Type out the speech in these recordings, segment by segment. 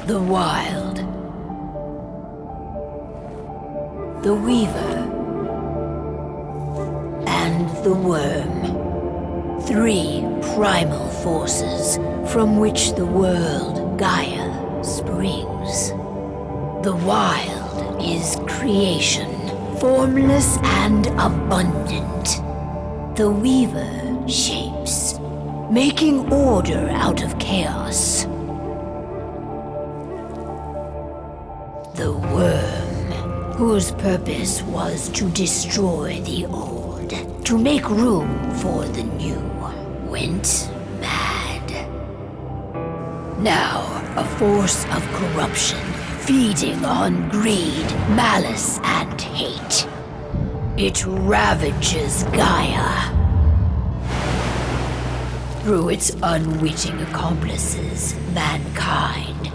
The Wild. The Weaver. And the Worm. 3 primal forces from which the world, Gaia, springs. The Wild is creation, formless and abundant. The Weaver shapes, making order out of chaos. The Worm, whose purpose was to destroy the old, to make room for the new, went mad. Now, a force of corruption, feeding on greed, malice, and hate. It ravages Gaia. Through its unwitting accomplices, mankind.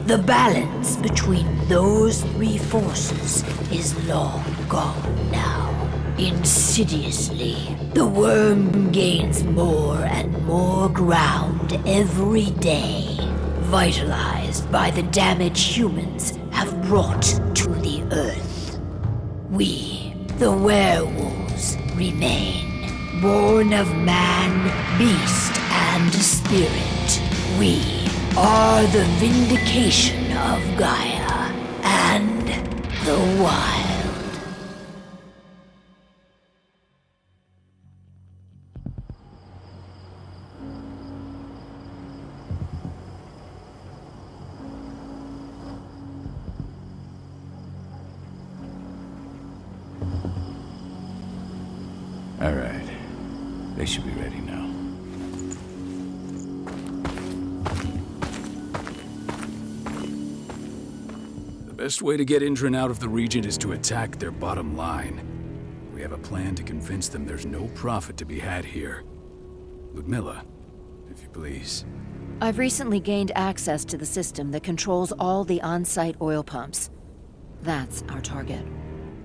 The balance between those 3 forces is long gone now. Insidiously, the Worm gains more and more ground every day, vitalized by the damage humans have brought to the Earth. We, the werewolves, remain, born of man, beast, and spirit. We are the vindication of Gaia and the Wild. All right. They should be ready now. The best way to get Indran out of the region is to attack their bottom line. We have a plan to convince them there's no profit to be had here. Ludmilla, if you please. I've recently gained access to the system that controls all the on-site oil pumps. That's our target.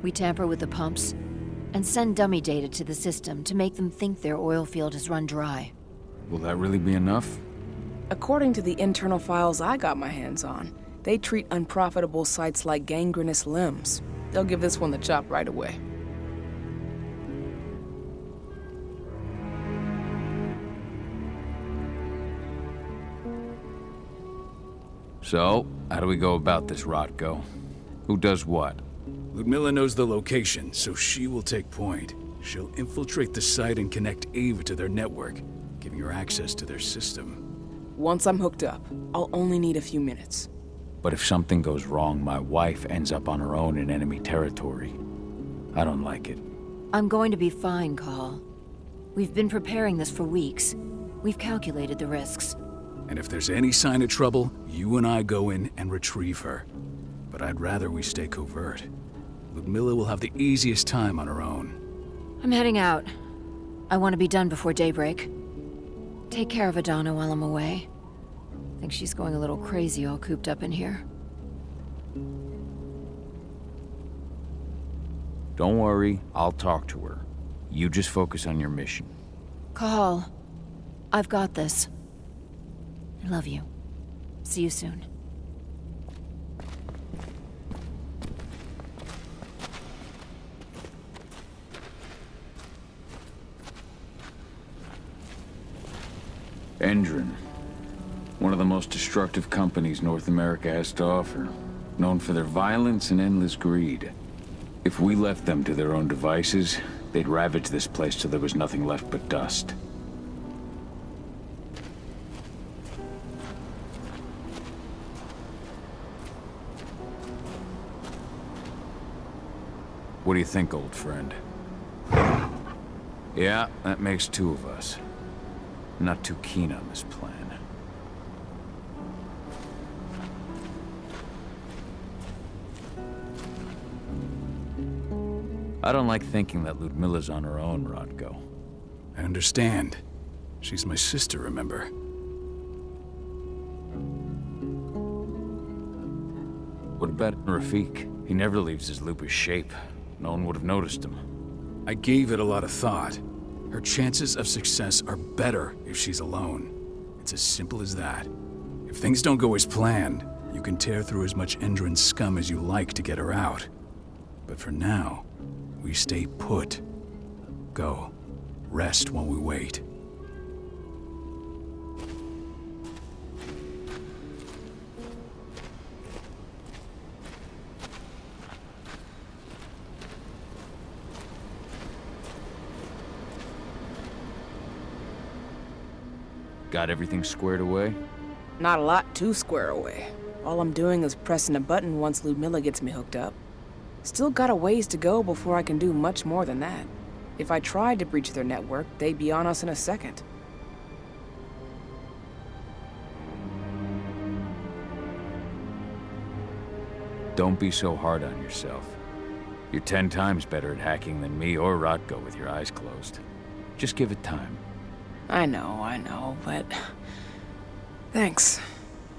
We tamper with the pumps and send dummy data to the system to make them think their oil field has run dry. Will that really be enough? According to the internal files I got my hands on, they treat unprofitable sites like gangrenous limbs. They'll give this one the chop right away. So, how do we go about this, Rotko? Who does what? Ludmilla knows the location, so she will take point. She'll infiltrate the site and connect Ava to their network, giving her access to their system. Once I'm hooked up, I'll only need a few minutes. But if something goes wrong, my wife ends up on her own in enemy territory. I don't like it. I'm going to be fine, Call. We've been preparing this for weeks. We've calculated the risks. And if there's any sign of trouble, you and I go in and retrieve her. But I'd rather we stay covert. Ludmilla will have the easiest time on her own. I'm heading out. I want to be done before daybreak. Take care of Adana while I'm away. I think she's going a little crazy all cooped up in here. Don't worry, I'll talk to her. You just focus on your mission. Call. I've got this. I love you. See you soon. Indran. One of the most destructive companies North America has to offer. Known for their violence and endless greed. If we left them to their own devices, they'd ravage this place till there was nothing left but dust. What do you think, old friend? Yeah, that makes 2 of us. Not too keen on this plan. I don't like thinking that Ludmilla's on her own, Rotko. I understand. She's my sister, remember? What about Rafik? He never leaves his lupus shape. No one would have noticed him. I gave it a lot of thought. Her chances of success are better if she's alone. It's as simple as that. If things don't go as planned, You can tear through as much Endron scum as you like to get her out. But for now, we stay put. Go. Rest while we wait. Got everything squared away? Not a lot to square away. All I'm doing is pressing a button once Ludmilla gets me hooked up. Still got a ways to go before I can do much more than that. If I tried to breach their network, they'd be on us in a second. Don't be so hard on yourself. You're 10 times better at hacking than me or Rotko with your eyes closed. Just give it time. I know, but... Thanks.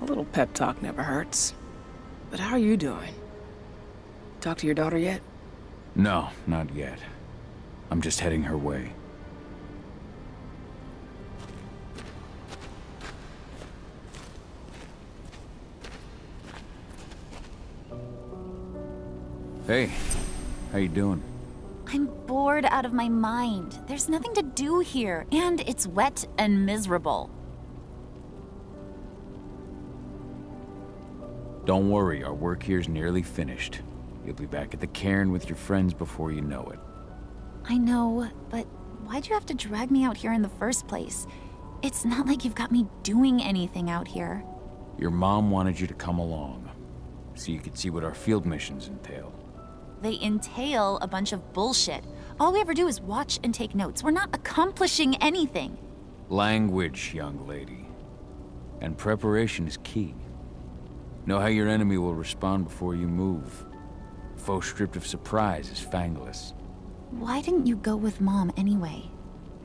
A little pep talk never hurts. But how are you doing? Talk to your daughter yet? No, not yet. I'm just heading her way. Hey, how you doing? I'm bored out of my mind. There's nothing to do here, and it's wet and miserable. Don't worry, our work here's nearly finished. You'll be back at the cairn with your friends before you know it. I know, but why'd you have to drag me out here in the first place? It's not like you've got me doing anything out here. Your mom wanted you to come along, so you could see what our field missions entail. They entail a bunch of bullshit. All we ever do is watch and take notes. We're not accomplishing anything. Language, young lady. And preparation is key. Know how your enemy will respond before you move. Faux stripped of surprise is fangless. Why didn't you go with Mom anyway?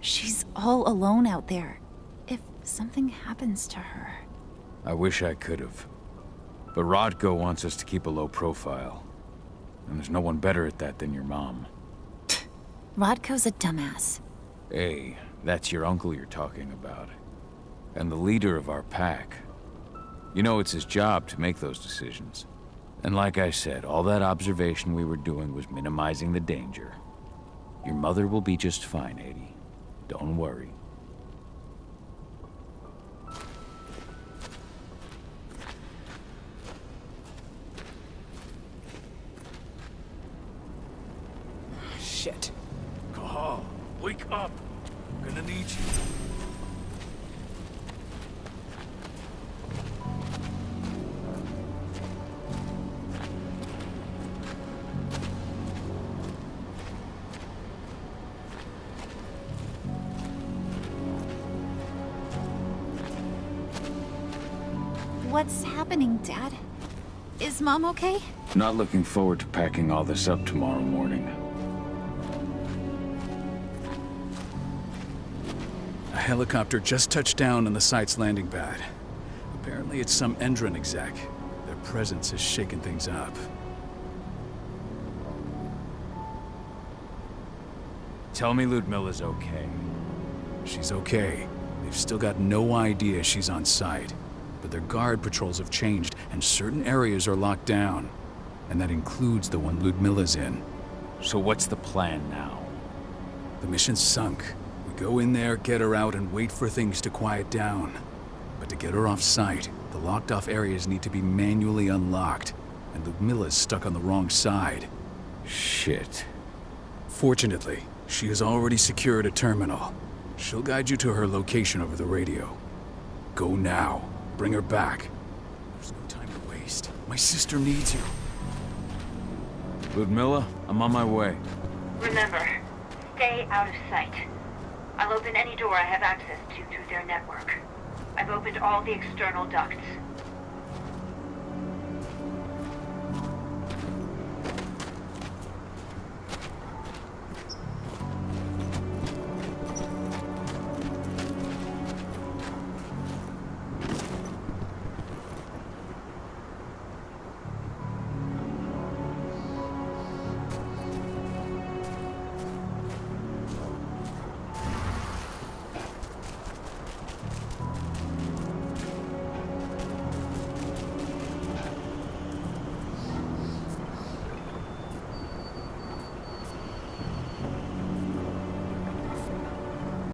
She's all alone out there. If something happens to her... I wish I could have. But Rodko wants us to keep a low profile. And there's no one better at that than your mom. Rodko's a dumbass. Hey, that's your uncle you're talking about. And the leader of our pack. You know it's his job to make those decisions. And like I said, all that observation we were doing was minimizing the danger. Your mother will be just fine, Eddie. Don't worry. Shit. Cahal, wake up. I'm gonna need you. What's happening, Dad? Is Mom okay? Not looking forward to packing all this up tomorrow morning. A helicopter just touched down on the site's landing pad. Apparently it's some Endron exec. Their presence has shaken things up. Tell me Ludmilla's okay. She's okay. They've still got no idea she's on site. But their guard patrols have changed, and certain areas are locked down. And that includes the one Ludmilla's in. So what's the plan now? The mission's sunk. We go in there, get her out, and wait for things to quiet down. But to get her off site, the locked-off areas need to be manually unlocked. And Ludmilla's stuck on the wrong side. Shit. Fortunately, she has already secured a terminal. She'll guide you to her location over the radio. Go now. Bring her back. There's no time to waste. My sister needs you. Ludmilla, I'm on my way. Remember, stay out of sight. I'll open any door I have access to through their network. I've opened all the external ducts.